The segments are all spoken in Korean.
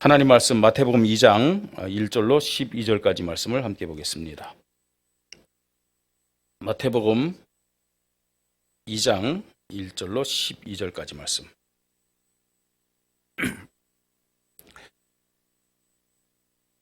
하나님 말씀 마태복음 2장 1절로 12절까지 말씀을 함께 보겠습니다. 마태복음 2장 1절로 12절까지 말씀.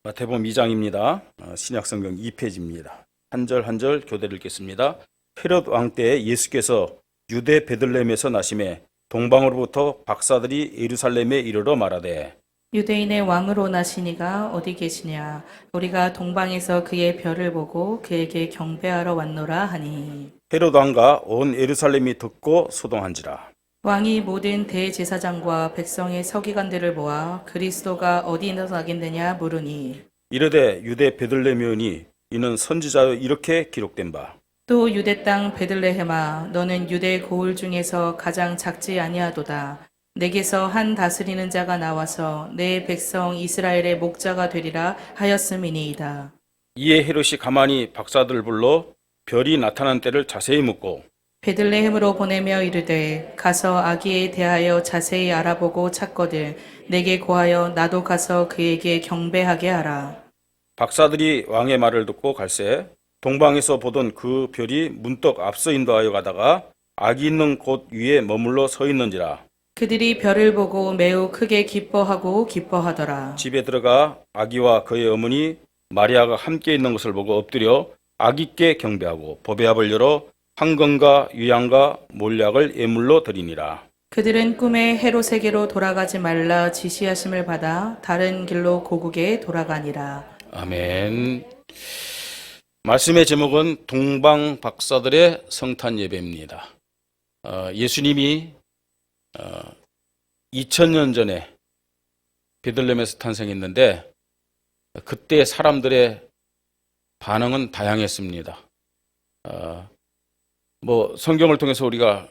마태복음 2장입니다. 신약성경 2페이지입니다. 한 절 한 절 교대를 읽겠습니다. 헤롯 왕 때 예수께서 유대 베들레헴에서 나심에 동방으로부터 박사들이 예루살렘에 이르러 말하되 유대인의 왕으로 나시니가 어디 계시냐? 우리가 동방에서 그의 별을 보고 그에게 경배하러 왔노라 하니. 헤롯 왕과 온 예루살렘이 듣고 소동한지라. 왕이 모든 대제사장과 백성의 서기관들을 모아 그리스도가 어디서 나겠느냐 물으니. 이르되 유대 베들레헴이오니 이는 선지자여 이렇게 기록된 바. 또 유대 땅 베들레헴아 너는 유대 고을 중에서 가장 작지 아니하도다. 내게서 한 다스리는 자가 나와서 내 백성 이스라엘의 목자가 되리라 하였음이니이다. 이에 헤롯이 가만히 박사들을 불러 별이 나타난 때를 자세히 묻고 베들레헴으로 보내며 이르되 가서 아기에 대하여 자세히 알아보고 찾거든 내게 고하여 나도 가서 그에게 경배하게 하라. 박사들이 왕의 말을 듣고 갈새 동방에서 보던 그 별이 문득 앞서 인도하여 가다가 아기 있는 곳 위에 머물러 서 있는지라. 그들이 별을 보고 매우 크게 기뻐하고 기뻐하더라. 집에 들어가 아기와 그의 어머니 마리아가 함께 있는 것을 보고 엎드려 아기께 경배하고 보배압을 열어 황금과 유향과 몰약을 예물로 드리니라. 그들은 꿈에 헤롯에게로 돌아가지 말라 지시하심을 받아 다른 길로 고국에 돌아가니라. 아멘. 말씀의 제목은 동방 박사들의 성탄 예배입니다. 예수님이 2000년 전에 베들레헴에서 탄생했는데 그때 사람들의 반응은 다양했습니다. 성경을 통해서 우리가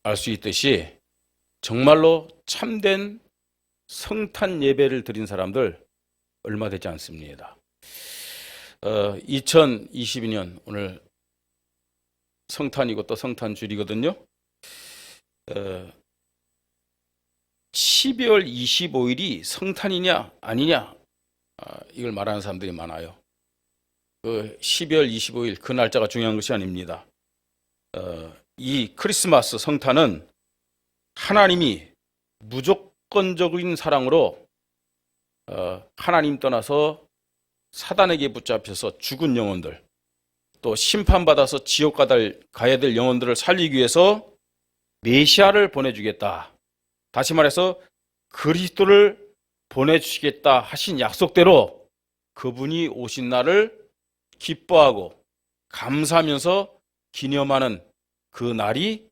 알 수 있듯이 정말로 참된 성탄 예배를 드린 사람들 얼마 되지 않습니다. 2022년 오늘 성탄이고 또 성탄주일이거든요. 12월 25일이 성탄이냐 아니냐 이걸 말하는 사람들이 많아요. 12월 25일 그 날짜가 중요한 것이 아닙니다. 이 크리스마스 성탄은 하나님이 무조건적인 사랑으로 하나님 떠나서 사단에게 붙잡혀서 죽은 영혼들, 또 심판받아서 지옥 가야 될 영혼들을 살리기 위해서 메시아를 보내주겠다. 다시 말해서 그리스도를 보내주시겠다 하신 약속대로 그분이 오신 날을 기뻐하고 감사하면서 기념하는 그 날이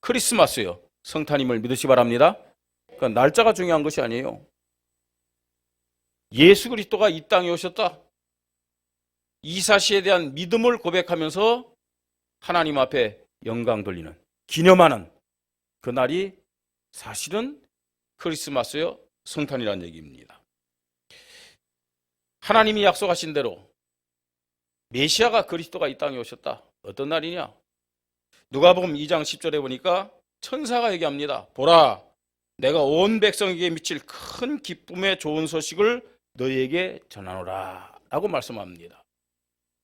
크리스마스예요. 성탄임을 믿으시 바랍니다. 그러니까 날짜가 중요한 것이 아니에요. 예수 그리스도가 이 땅에 오셨다. 이 사실에 대한 믿음을 고백하면서 하나님 앞에 영광 돌리는, 기념하는 그 날이 사실은 크리스마스요 성탄이라는 얘기입니다. 하나님이 약속하신 대로 메시아가 그리스도가 이 땅에 오셨다. 어떤 날이냐? 누가복음 2장 10절에 보니까 천사가 얘기합니다. 보라, 내가 온 백성에게 미칠 큰 기쁨의 좋은 소식을 너희에게 전하노라 라고 말씀합니다.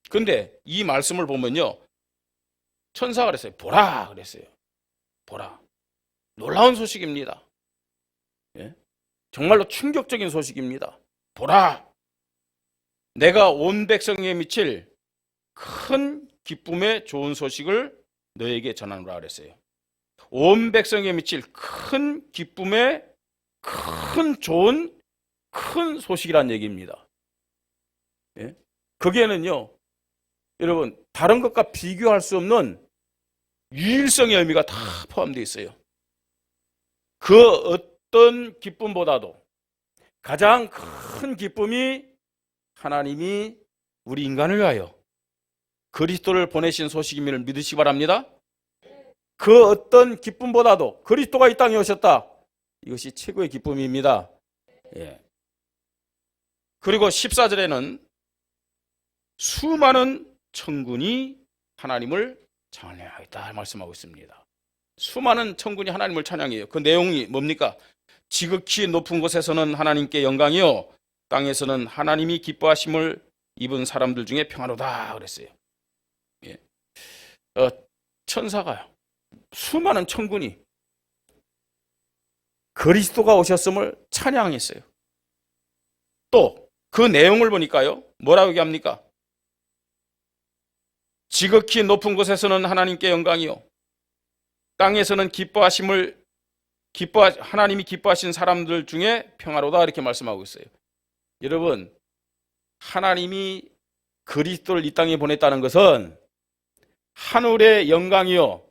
그런데 이 말씀을 보면요, 천사가 그랬어요. 보라 그랬어요. 보라. 놀라운 소식입니다. 예? 정말로 충격적인 소식입니다. 보라, 내가 온 백성에게 미칠 큰 기쁨의 좋은 소식을 너에게 전하노라 그랬어요. 온 백성에게 미칠 큰 기쁨의 큰 좋은 큰 소식이란 얘기입니다. 예? 거기에는요, 여러분 다른 것과 비교할 수 없는 유일성의 의미가 다 포함되어 있어요. 그 어떤 기쁨보다도 가장 큰 기쁨이 하나님이 우리 인간을 위하여 그리스도를 보내신 소식임을 믿으시기 바랍니다. 그 어떤 기쁨보다도 그리스도가 이 땅에 오셨다. 이것이 최고의 기쁨입니다. 예. 그리고 14절에는 수많은 천군이 하나님을 찬양하였다 말씀하고 있습니다. 수많은 천군이 하나님을 찬양해요. 그 내용이 뭡니까? 지극히 높은 곳에서는 하나님께 영광이요 땅에서는 하나님이 기뻐하심을 입은 사람들 중에 평안하다 그랬어요. 예. 천사가요, 수많은 천군이 그리스도가 오셨음을 찬양했어요. 또 그 내용을 보니까요, 뭐라고 얘기합니까? 지극히 높은 곳에서는 하나님께 영광이요 땅에서는 하나님이 기뻐하신 사람들 중에 평화로다 이렇게 말씀하고 있어요. 여러분, 하나님이 그리스도를 이 땅에 보냈다는 것은 하늘의 영광이요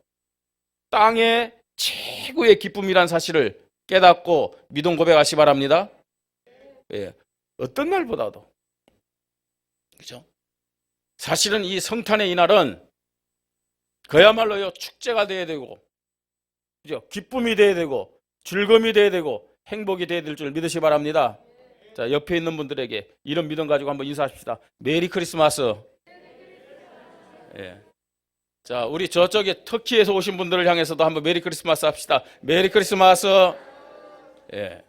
땅의 최고의 기쁨이란 사실을 깨닫고 믿음 고백하시 바랍니다. 예, 어떤 날보다도, 그죠? 사실은 이 성탄의 이날은 그야말로요 축제가 돼야 되고, 그죠? 기쁨이 돼야 되고, 즐거움이 돼야 되고, 행복이 돼야 될 줄 믿으시 바랍니다. 자, 옆에 있는 분들에게 이런 믿음 가지고 한번 인사합시다. 메리 크리스마스. 예. 자, 우리 저쪽에 터키에서 오신 분들을 향해서도 한번 메리 크리스마스 합시다. 메리 크리스마스. 예.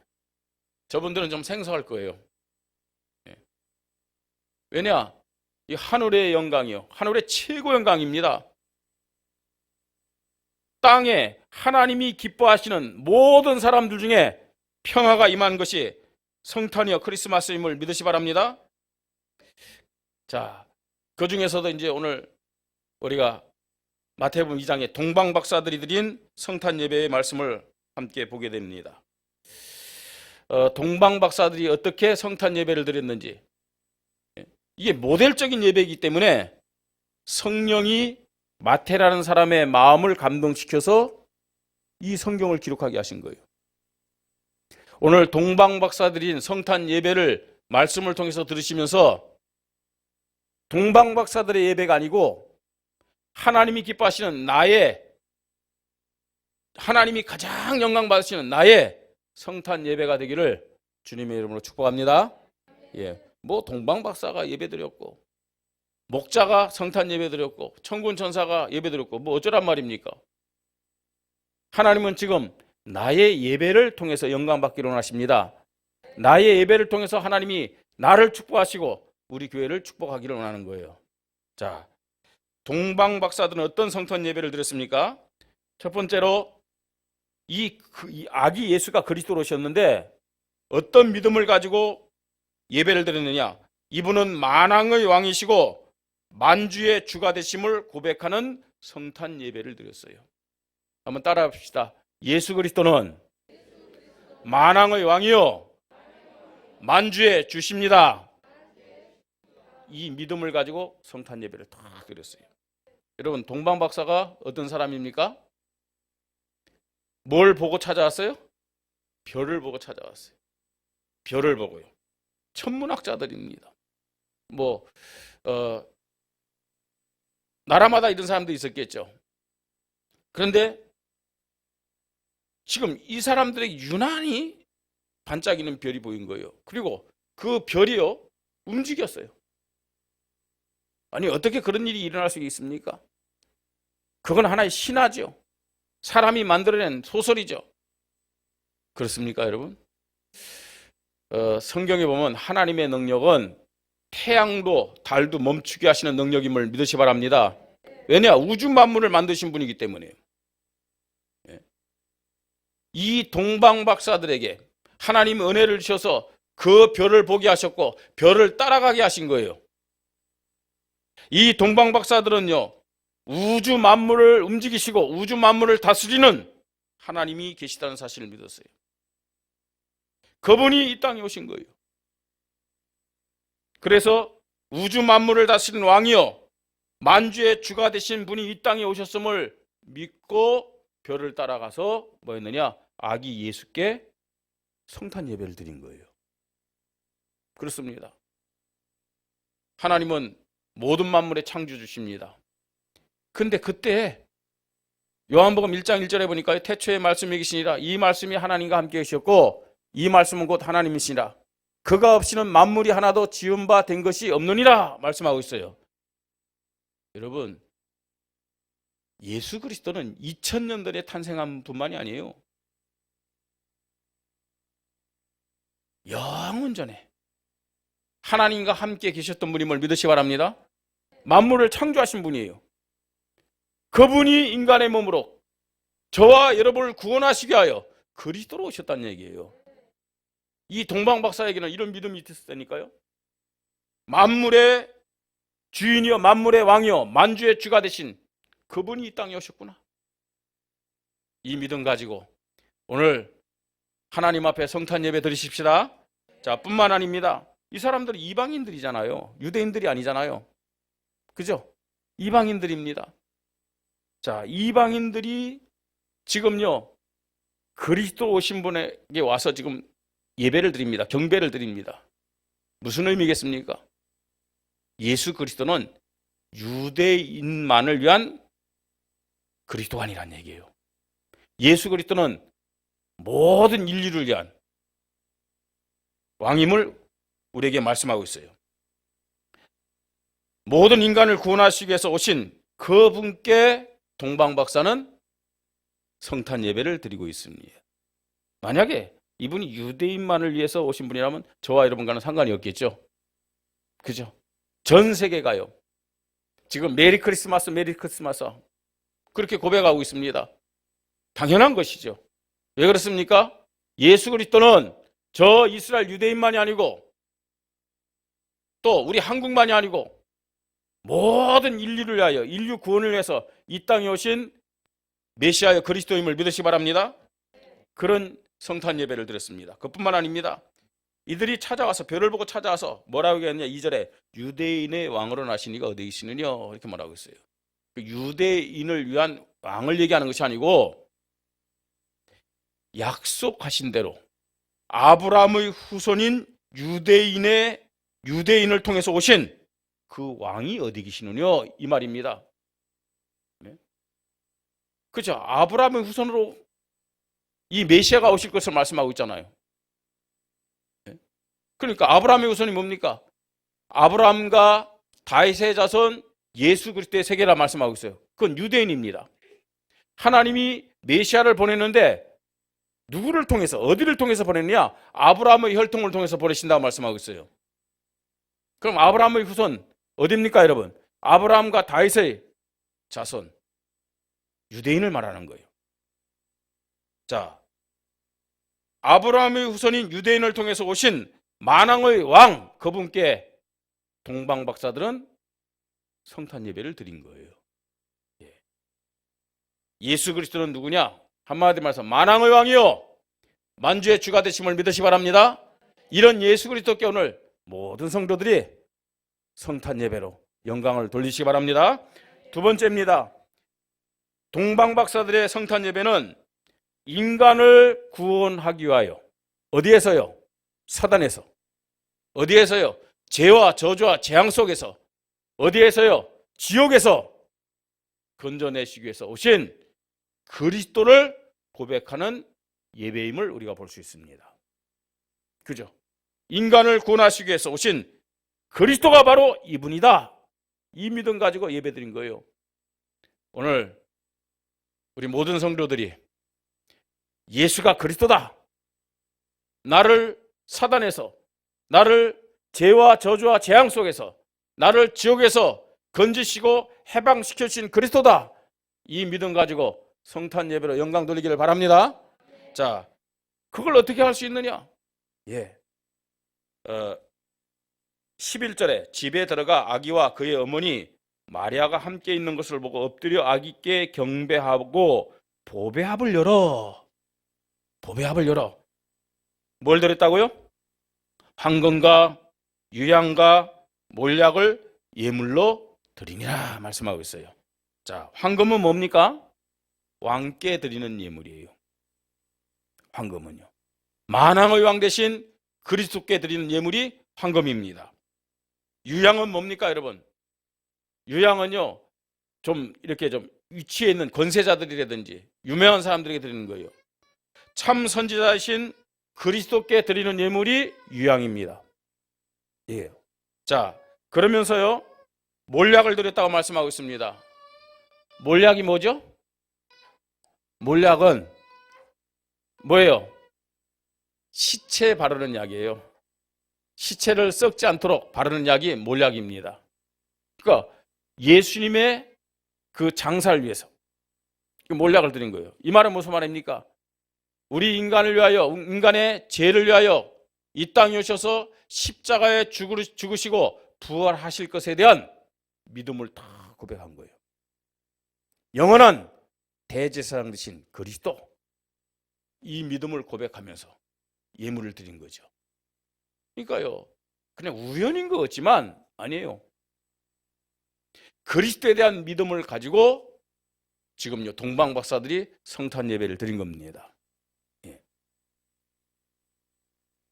저분들은 좀 생소할 거예요. 예. 왜냐? 이 하늘의 영광이요, 하늘의 최고 영광입니다. 땅에 하나님이 기뻐하시는 모든 사람들 중에 평화가 임한 것이 성탄이요 크리스마스임을 믿으시 바랍니다. 자, 그 중에서도 이제 오늘 우리가 마태복음 2장의 동방 박사들이 드린 성탄 예배의 말씀을 함께 보게 됩니다. 동방 박사들이 어떻게 성탄 예배를 드렸는지, 이게 모델적인 예배이기 때문에 성령이 마태라는 사람의 마음을 감동시켜서 이 성경을 기록하게 하신 거예요. 오늘 동방 박사들인 성탄 예배를 말씀을 통해서 들으시면서 동방 박사들의 예배가 아니고 하나님이 기뻐하시는 하나님이 가장 영광 받으시는 나의 성탄 예배가 되기를 주님의 이름으로 축복합니다. 예. 뭐 동방 박사가 예배드렸고, 목자가 성탄 예배드렸고, 천군 천사가 예배드렸고, 뭐 어쩌란 말입니까? 하나님은 지금 나의 예배를 통해서 영광 받기를 원하십니다. 나의 예배를 통해서 하나님이 나를 축복하시고 우리 교회를 축복하기를 원하는 거예요. 자, 동방 박사들은 어떤 성탄 예배를 드렸습니까? 첫 번째로 이 아기 예수가 그리스도로 오셨는데 어떤 믿음을 가지고 예배를 드렸느냐? 이분은 만왕의 왕이시고 만주의 주가 되심을 고백하는 성탄 예배를 드렸어요. 한번 따라 합시다. 예수 그리스도는 만왕의 왕이요 만주의 주십니다. 이 믿음을 가지고 성탄 예배를 다 드렸어요. 여러분, 동방 박사가 어떤 사람입니까? 뭘 보고 찾아왔어요? 별을 보고 찾아왔어요. 별을 보고요. 천문학자들입니다. 나라마다 이런 사람도 있었겠죠. 그런데 지금 이 사람들에게 유난히 반짝이는 별이 보인 거예요. 그리고 그 별이요 움직였어요. 아니, 어떻게 그런 일이 일어날 수 있습니까? 그건 하나의 신화죠. 사람이 만들어낸 소설이죠. 그렇습니까, 여러분? 성경에 보면 하나님의 능력은 태양도 달도 멈추게 하시는 능력임을 믿으시 바랍니다. 왜냐? 우주 만물을 만드신 분이기 때문에요. 이 동방 박사들에게 하나님 은혜를 주셔서 그 별을 보게 하셨고 별을 따라가게 하신 거예요. 이 동방 박사들은요 우주 만물을 움직이시고 우주 만물을 다스리는 하나님이 계시다는 사실을 믿었어요. 그분이 이 땅에 오신 거예요. 그래서 우주 만물을 다스리는 왕이요 만주의 주가 되신 분이 이 땅에 오셨음을 믿고 별을 따라가서 뭐였느냐? 아기 예수께 성탄 예배를 드린 거예요. 그렇습니다. 하나님은 모든 만물의 창조주십니다. 근데 그때 요한복음 1장 1절에 보니까 태초에 말씀이 계시니라 이 말씀이 하나님과 함께 계셨고 이 말씀은 곧 하나님이시니라 그가 없이는 만물이 하나도 지은 바 된 것이 없느니라 말씀하고 있어요. 여러분, 예수 그리스도는 2000년 전에 탄생한 분만이 아니에요. 영원전에 하나님과 함께 계셨던 분임을 믿으시기 바랍니다. 만물을 창조하신 분이에요. 그분이 인간의 몸으로 저와 여러분을 구원하시게 하여 그리스도로 오셨다는 얘기예요. 이 동방박사에게는 이런 믿음이 있었다니까요. 만물의 주인이여 만물의 왕이여 만주의 주가 되신 그분이 이 땅에 오셨구나. 이 믿음 가지고 오늘 하나님 앞에 성탄 예배 드리십시다. 자, 뿐만 아닙니다. 이 사람들이 이방인들이잖아요. 유대인들이 아니잖아요. 그죠? 이방인들입니다. 자, 이방인들이 지금요 그리스도 오신 분에게 와서 지금 예배를 드립니다. 경배를 드립니다. 무슨 의미겠습니까? 예수 그리스도는 유대인만을 위한 그리스도가 아니란 얘기예요. 예수 그리스도는 모든 인류를 위한 왕임을 우리에게 말씀하고 있어요. 모든 인간을 구원하시기 위해서 오신 그분께 동방박사는 성탄 예배를 드리고 있습니다. 만약에 이분이 유대인만을 위해서 오신 분이라면 저와 여러분과는 상관이 없겠죠. 그죠? 전 세계가요. 지금 메리 크리스마스 메리 크리스마스 그렇게 고백하고 있습니다. 당연한 것이죠. 왜 그렇습니까? 예수 그리스도는 저 이스라엘 유대인만이 아니고 또 우리 한국만이 아니고 모든 인류를 위하여 인류 구원을 위해서 이 땅에 오신 메시아여 그리스도임을 믿으시기 바랍니다. 그런 성탄 예배를 드렸습니다. 그뿐만 아닙니다. 이들이 찾아와서 별을 보고 찾아와서 뭐라고 했냐 2절에 유대인의 왕으로 나신 이가 어디 계시느냐 이렇게 말하고 있어요. 유대인을 위한 왕을 얘기하는 것이 아니고 약속하신 대로 아브라함의 후손인 유대인을 통해서 오신 그 왕이 어디 계시느냐 이 말입니다. 네? 그렇죠. 아브라함의 후손으로 이 메시아가 오실 것을 말씀하고 있잖아요. 네? 그러니까 아브라함의 후손이 뭡니까? 아브라함과 다윗의 자손 예수 그리스도의 세계라 말씀하고 있어요. 그건 유대인입니다. 하나님이 메시아를 보냈는데 누구를 통해서 어디를 통해서 보냈냐? 아브라함의 혈통을 통해서 보내신다고 말씀하고 있어요. 그럼 아브라함의 후손 어디입니까 여러분? 아브라함과 다윗의 자손 유대인을 말하는 거예요. 자, 아브라함의 후손인 유대인을 통해서 오신 만왕의 왕 그분께 동방박사들은 성탄 예배를 드린 거예요. 예수 그리스도는 누구냐? 한마디 말해서 만왕의 왕이요 만주의 주가 되심을 믿으시 바랍니다. 이런 예수 그리스도께 오늘 모든 성도들이 성탄 예배로 영광을 돌리시기 바랍니다. 두 번째입니다. 동방박사들의 성탄 예배는 인간을 구원하기 위하여 어디에서요? 사단에서. 어디에서요? 죄와 저주와 재앙 속에서. 어디에서요? 지옥에서 건져내시기 위해서 오신 그리스도를 고백하는 예배임을 우리가 볼 수 있습니다. 그죠? 인간을 구원하시기 위해서 오신 그리스도가 바로 이분이다. 이 믿음 가지고 예배드린 거예요. 오늘 우리 모든 성도들이 예수가 그리스도다. 나를 사단에서, 나를 죄와 저주와 재앙 속에서, 나를 지옥에서 건지시고 해방시켜 주신 그리스도다. 이 믿음 가지고 성탄 예배로 영광 돌리기를 바랍니다. 자, 그걸 어떻게 할 수 있느냐? 11절에 집에 들어가 아기와 그의 어머니 마리아가 함께 있는 것을 보고 엎드려 아기께 경배하고 보배합을 열어. 보배합을 열어. 뭘 드렸다고요? 황금과 유향과 몰약을 예물로 드리니라 말씀하고 있어요. 자, 황금은 뭡니까? 왕께 드리는 예물이에요. 황금은요. 만왕의 왕 대신 그리스도께 드리는 예물이 황금입니다. 유향은 뭡니까, 여러분? 유향은요, 좀 이렇게 좀 위치에 있는 권세자들이라든지 유명한 사람들에게 드리는 거예요. 참 선지자이신 그리스도께 드리는 예물이 유향입니다. 예. 자, 그러면서요, 몰약을 드렸다고 말씀하고 있습니다. 몰약이 뭐죠? 몰약은 뭐예요? 시체 바르는 약이에요. 시체를 썩지 않도록 바르는 약이 몰약입니다. 그러니까 예수님의 그 장사를 위해서 그 몰약을 드린 거예요. 이 말은 무슨 말입니까? 우리 인간을 위하여, 인간의 죄를 위하여 이 땅에 오셔서 십자가에 죽으시고 부활하실 것에 대한 믿음을 다 고백한 거예요. 영원한 대제사장 되신 그리스도, 이 믿음을 고백하면서 예물을 드린 거죠. 그러니까요, 그냥 우연인 것 같지만 아니에요. 그리스도에 대한 믿음을 가지고 지금요 동방 박사들이 성탄 예배를 드린 겁니다. 예.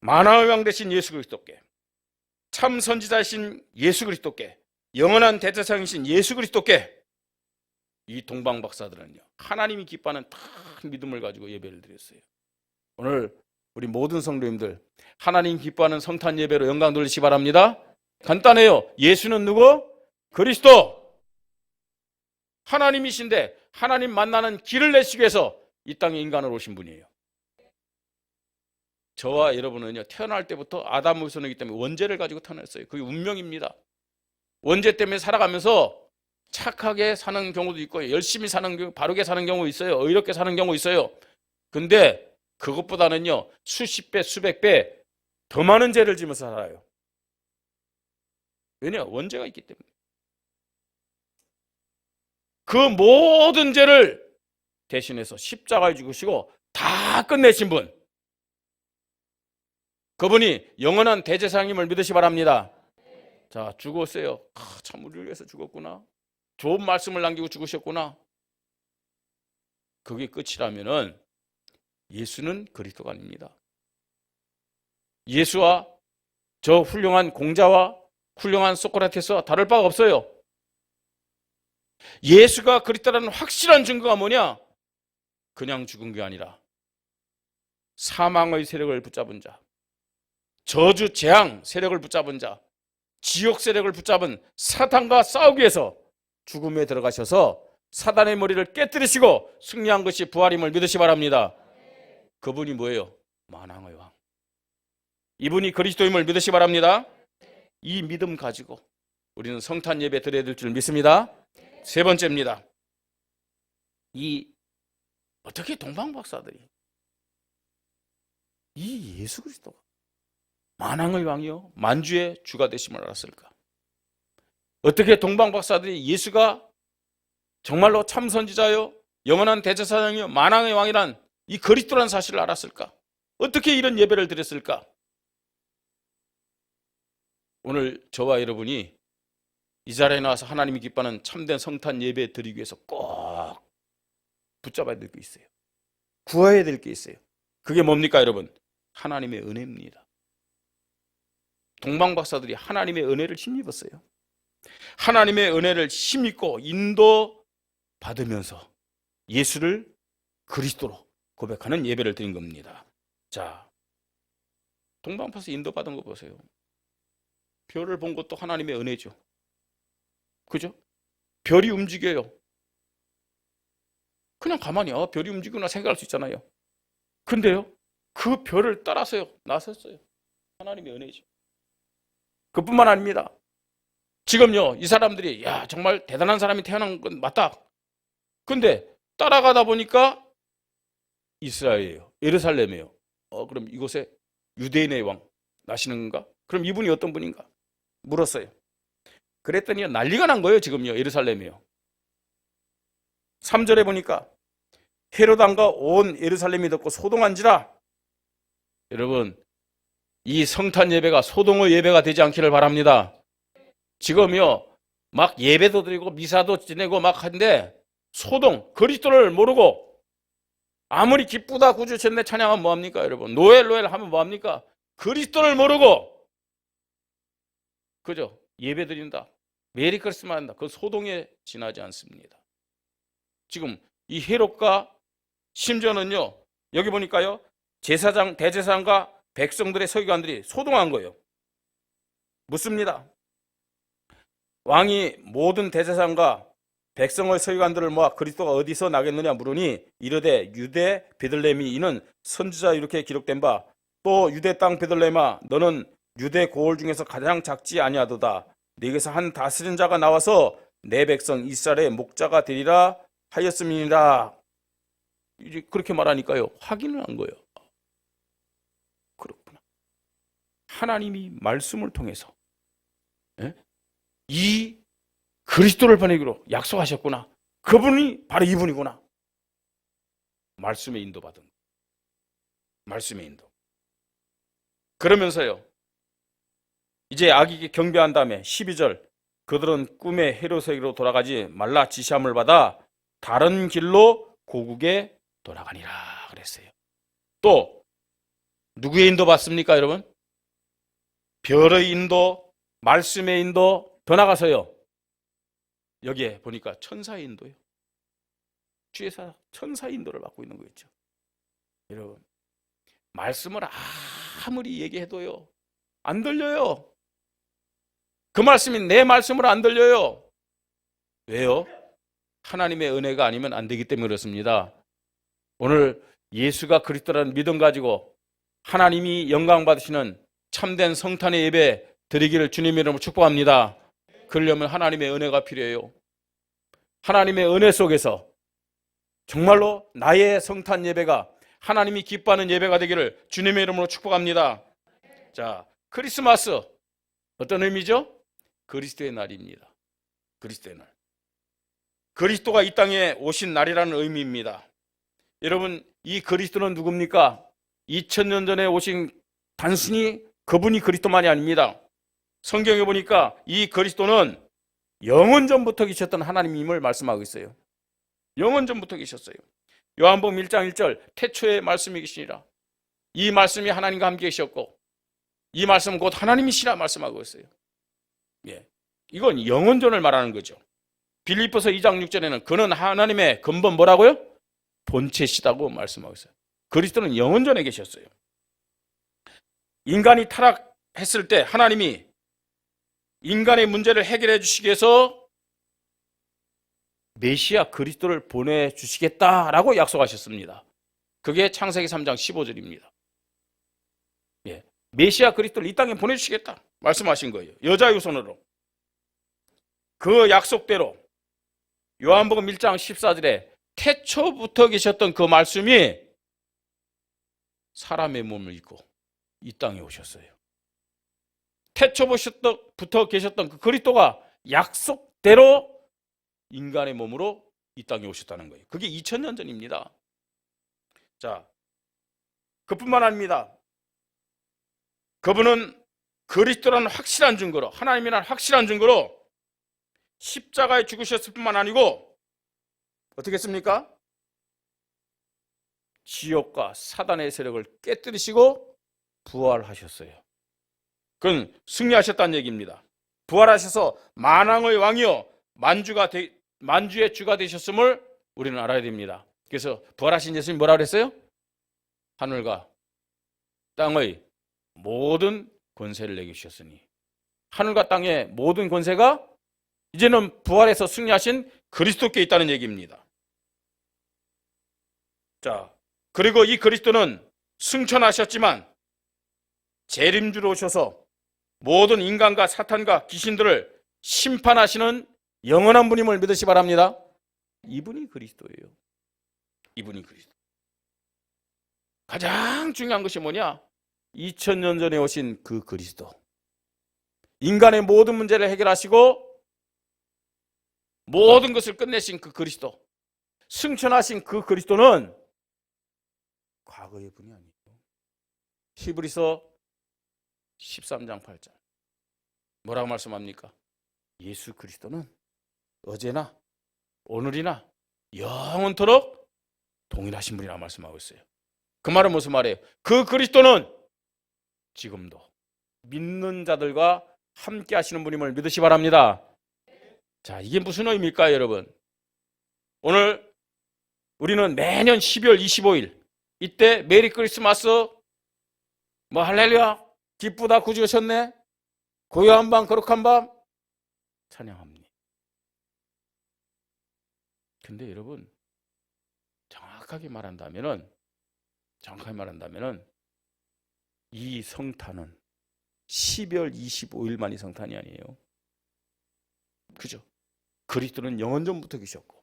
만왕의 왕 되신 예수 그리스도께, 참 선지자이신 예수 그리스도께, 영원한 대제사장이신 예수 그리스도께 이 동방 박사들은요 하나님이 기뻐하는 다 믿음을 가지고 예배를 드렸어요. 오늘 우리 모든 성도님들 하나님 기뻐하는 성탄 예배로 영광 돌리시기 바랍니다. 간단해요. 예수는 누구? 그리스도. 하나님이신데 하나님 만나는 길을 내시기 위해서 이 땅에 인간으로 오신 분이에요. 저와 여러분은요 태어날 때부터 아담 후손이기 때문에 원죄를 가지고 태어났어요. 그게 운명입니다. 원죄 때문에 살아가면서 착하게 사는 경우도 있고 열심히 사는 경우, 바르게 사는 경우 있어요. 의롭게 사는 경우 있어요. 근데 그것보다는요 수십 배 수백 배 더 많은 죄를 지면서 살아요. 왜냐? 원죄가 있기 때문에. 그 모든 죄를 대신해서 십자가에 죽으시고 다 끝내신 분, 그분이 영원한 대제사장님을 믿으시 바랍니다. 자, 죽었어요. 참 우리를 위해서 죽었구나. 좋은 말씀을 남기고 죽으셨구나. 그게 끝이라면은 예수는 그리스도가 아닙니다. 예수와 저 훌륭한 공자와 훌륭한 소크라테스와 다를 바가 없어요. 예수가 그리스도라는 확실한 증거가 뭐냐? 그냥 죽은 게 아니라 사망의 세력을 붙잡은 자, 저주 재앙 세력을 붙잡은 자, 지옥 세력을 붙잡은 사탄과 싸우기 위해서 죽음에 들어가셔서 사단의 머리를 깨뜨리시고 승리한 것이 부활임을 믿으시 바랍니다. 그분이 뭐예요? 만왕의 왕. 이분이 그리스도임을 믿으시 바랍니다. 이 믿음 가지고 우리는 성탄 예배 드려야 될 줄 믿습니다. 세 번째입니다. 이 어떻게 동방 박사들이 이 예수 그리스도가 만왕의 왕이요 만주의 주가 되심을 알았을까? 어떻게 동방 박사들이 예수가 정말로 참 선지자요 영원한 대제사장이요 만왕의 왕이란 이 그리스도라는 사실을 알았을까? 어떻게 이런 예배를 드렸을까? 오늘 저와 여러분이 이 자리에 나와서 하나님이 기뻐하는 참된 성탄 예배 드리기 위해서 꼭 붙잡아야 될 게 있어요. 구해야 될 게 있어요. 그게 뭡니까 여러분? 하나님의 은혜입니다. 동방 박사들이 하나님의 은혜를 힘입었어요. 하나님의 은혜를 힘입고 인도 받으면서 예수를 그리스도로 고백하는 예배를 드린 겁니다. 자, 동방 박사 인도 받은 거 보세요. 별을 본 것도 하나님의 은혜죠. 그죠? 별이 움직여요. 그냥 가만히 별이 움직이구나 생각할 수 있잖아요. 근데요, 그 별을 따라서요 나섰어요. 하나님의 은혜죠. 그뿐만 아닙니다. 지금요 이 사람들이 야 정말 대단한 사람이 태어난 건 맞다. 근데 따라가다 보니까 이스라엘이에요. 예루살렘이에요. 그럼 이곳에 유대인의 왕 나시는 건가? 그럼 이분이 어떤 분인가? 물었어요. 그랬더니 난리가 난 거예요. 지금요 예루살렘이요. 3절에 보니까 헤롯 왕과 온 예루살렘이 듣고 소동한지라. 여러분 이 성탄 예배가 소동의 예배가 되지 않기를 바랍니다. 지금요 막 예배도 드리고 미사도 지내고 막 하는데 소동, 그리스도를 모르고 아무리 기쁘다 구주셨네 찬양하면 뭐합니까 여러분? 노엘 하면 뭐합니까? 그리스도를 모르고 그죠? 예배 드린다, 메리 크리스마스 한다, 그 소동에 지나지 않습니다. 지금 이 헤롯과 심지어는요 여기 보니까요 제사장, 대제사장과 백성들의 서기관들이 소동한 거예요. 묻습니다. 왕이 모든 대제사장과 백성의 서기관들을 모아 그리스도가 어디서 나겠느냐 물으니 이르되 유대 베들레헴이 이는 선지자 이렇게 기록된 바 또 유대 땅 베들레헴아 너는 유대 고을 중에서 가장 작지 아니하도다. 네게서 한 다스린 자가 나와서 내 백성 이스라엘의 목자가 되리라 하였음이니라. 이제 그렇게 말하니까요, 확인을 한 거예요. 그렇구나. 하나님이 말씀을 통해서 이 그리스도를 보내기로 약속하셨구나. 그분이 바로 이분이구나. 말씀의 인도받은 거예요. 말씀의 인도. 그러면서요, 이제 악에게 경배한 다음에 12절 그들은 꿈의 헤롯에게로 돌아가지 말라 지시함을 받아 다른 길로 고국에 돌아가니라 그랬어요. 또 누구의 인도 받습니까, 여러분? 별의 인도, 말씀의 인도, 더 나가서요, 여기에 보니까 천사의 인도예요. 주에서 천사의 인도를 받고 있는 거겠죠. 여러분, 말씀을 아무리 얘기해도요, 안 들려요. 그 말씀이 내 말씀으로 안 들려요. 왜요? 하나님의 은혜가 아니면 안 되기 때문에 그렇습니다. 오늘 예수가 그리스도라는 믿음 가지고 하나님이 영광 받으시는 참된 성탄의 예배 드리기를 주님의 이름으로 축복합니다. 그러려면 하나님의 은혜가 필요해요. 하나님의 은혜 속에서 정말로 나의 성탄 예배가 하나님이 기뻐하는 예배가 되기를 주님의 이름으로 축복합니다. 자, 크리스마스 어떤 의미죠? 그리스도의 날입니다. 그리스도의 날. 그리스도가 이 땅에 오신 날이라는 의미입니다. 여러분, 이 그리스도는 누굽니까? 2000년 전에 오신 단순히 그분이 그리스도만이 아닙니다. 성경에 보니까 이 그리스도는 영원 전부터 계셨던 하나님임을 말씀하고 있어요. 영원 전부터 계셨어요. 요한복음 1장 1절 태초에 말씀이 계시니라. 이 말씀이 하나님과 함께 계셨고 이 말씀은 곧 하나님이시라 말씀하고 있어요. 예, 이건 영원전을 말하는 거죠. 빌립보서 2장 6절에는 그는 하나님의 근본 뭐라고요? 본체시다고 말씀하고 있어요. 그리스도는 영원전에 계셨어요. 인간이 타락했을 때 하나님이 인간의 문제를 해결해 주시기 위해서 메시아 그리스도를 보내주시겠다라고 약속하셨습니다. 그게 창세기 3장 15절입니다. 예, 메시아 그리스도를 이 땅에 보내주시겠다 말씀하신 거예요. 여자 유손으로. 그 약속대로 요한복음 1장 14절에 태초부터 계셨던 그 말씀이 사람의 몸을 입고 이 땅에 오셨어요. 태초부터 계셨던 그 그리스도가 약속대로 인간의 몸으로 이 땅에 오셨다는 거예요. 그게 2000년 전입니다. 자, 그뿐만 아닙니다. 그분은 그리스도라는 확실한 증거로, 하나님이라는 확실한 증거로 십자가에 죽으셨을 뿐만 아니고 어떻게 했습니까? 지옥과 사단의 세력을 깨뜨리시고 부활하셨어요. 그건 승리하셨다는 얘기입니다. 부활하셔서 만왕의 왕이요 만주의 주가 되셨음을 우리는 알아야 됩니다. 그래서 부활하신 예수님이 뭐라고 그랬어요? 하늘과 땅의 모든 권세를 내게 주셨으니, 하늘과 땅의 모든 권세가 이제는 부활해서 승리하신 그리스도께 있다는 얘기입니다. 자, 그리고 이 그리스도는 승천하셨지만 재림주로 오셔서 모든 인간과 사탄과 귀신들을 심판하시는 영원한 분임을 믿으시 바랍니다. 이분이 그리스도예요. 이분이 그리스도. 가장 중요한 것이 뭐냐? 2000년 전에 오신 그 그리스도. 인간의 모든 문제를 해결하시고 모든 것을 끝내신 그 그리스도. 승천하신 그 그리스도는 과거의 분이 아니에요. 히브리서 13장 8절 뭐라고 말씀합니까? 예수 그리스도는 어제나 오늘이나 영원토록 동일하신 분이라고 말씀하고 있어요. 그 말은 무슨 말이에요? 그 그리스도는 지금도 믿는 자들과 함께 하시는 분임을 믿으시 바랍니다. 자, 이게 무슨 의미일까요, 여러분? 오늘 우리는 매년 12월 25일 이때 메리 크리스마스, 뭐 할렐루야, 기쁘다, 구주 오셨네, 고요한 밤, 거룩한 밤 찬양합니다. 근데 여러분, 정확하게 말한다면은 이 성탄은 12월 25일만이 성탄이 아니에요. 그죠? 그리스도는 영원전부터 계셨고,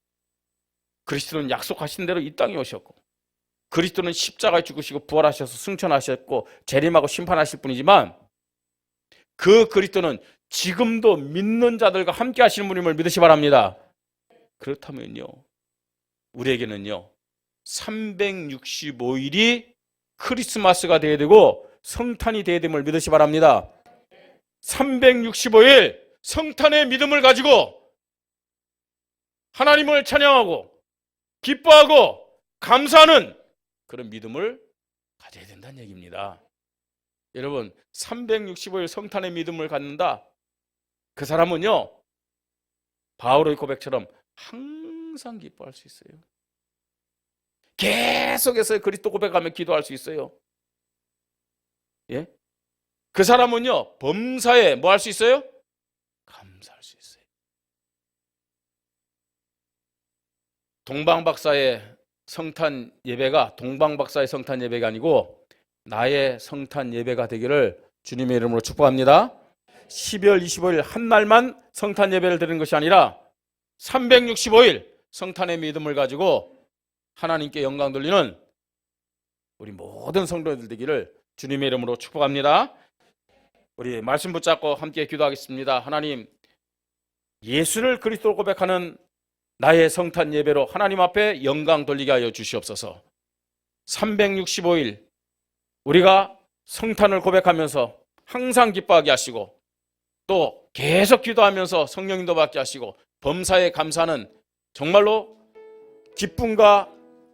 그리스도는 약속하신 대로 이 땅에 오셨고, 그리스도는 십자가에 죽으시고 부활하셔서 승천하셨고 재림하고 심판하실 분이지만, 그 그리스도는 지금도 믿는 자들과 함께 하시는 분임을 믿으시 바랍니다. 그렇다면요, 우리에게는요 365일이 크리스마스가 되어야 되고 성탄이 되어야 됨을 믿으시 바랍니다. 365일 성탄의 믿음을 가지고 하나님을 찬양하고 기뻐하고 감사하는 그런 믿음을 가져야 된다는 얘기입니다. 여러분, 365일 성탄의 믿음을 갖는다, 그 사람은요 바울의 고백처럼 항상 기뻐할 수 있어요. 계속해서 그리스도 고백하며 기도할 수 있어요. 예? 그 사람은요 범사에 뭐 할 수 있어요? 감사할 수 있어요. 동방박사의 성탄 예배가 동방박사의 성탄 예배가 아니고 나의 성탄 예배가 되기를 주님의 이름으로 축복합니다. 12월 25일 한 날만 성탄 예배를 드리는 것이 아니라 365일 성탄의 믿음을 가지고 하나님께 영광 돌리는 우리 모든 성도들 되기를 주님의 이름으로 축복합니다. 우리 말씀 붙잡고 함께 기도하겠습니다. 하나님, 예수를 그리스도로 고백하는 나의 성탄 예배로 하나님 앞에 영광 돌리게 하여 주시옵소서. 365일 우리가 성탄을 고백하면서 항상 기뻐하게 하시고, 또 계속 기도하면서 성령님도 받게 하시고, 범사에 감사하는 정말로 기쁨과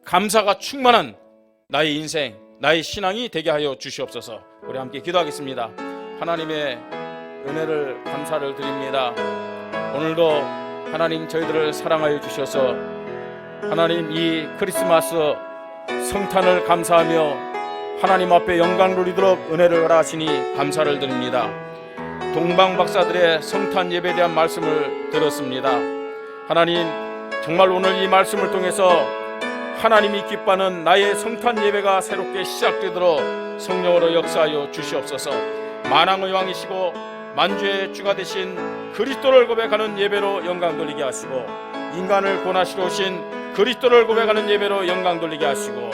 감사가 충만한 나의 인생, 나의 신앙이 되게 하여 주시옵소서. 우리 함께 기도하겠습니다. 하나님의 은혜를 감사를 드립니다. 오늘도 하나님 저희들을 사랑하여 주셔서 하나님 이 크리스마스 성탄을 감사하며 하나님 앞에 영광 돌리도록 은혜를 허락하시니 감사를 드립니다. 동방박사들의 성탄 예배에 대한 말씀을 들었습니다. 하나님, 정말 오늘 이 말씀을 통해서 하나님이 기뻐하는 나의 성탄 예배가 새롭게 시작되도록 성령으로 역사하여 주시옵소서. 만왕의 왕이시고 만주의 주가 되신 그리스도를 고백하는 예배로 영광 돌리게 하시고, 인간을 구원하시러 오신 그리스도를 고백하는 예배로 영광 돌리게 하시고,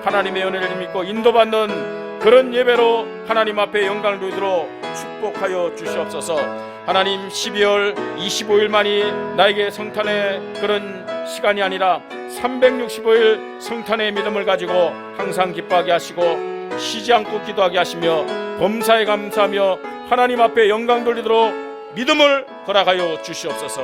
하나님의 은혜를 믿고 인도받는 그런 예배로 하나님 앞에 영광을 돌리도록 축복하여 주시옵소서. 하나님, 12월 25일만이 나에게 성탄의 그런 시간이 아니라 365일 성탄의 믿음을 가지고 항상 기뻐하게 하시고 쉬지 않고 기도하게 하시며 범사에 감사하며 하나님 앞에 영광 돌리도록 믿음을 허락하여 주시옵소서.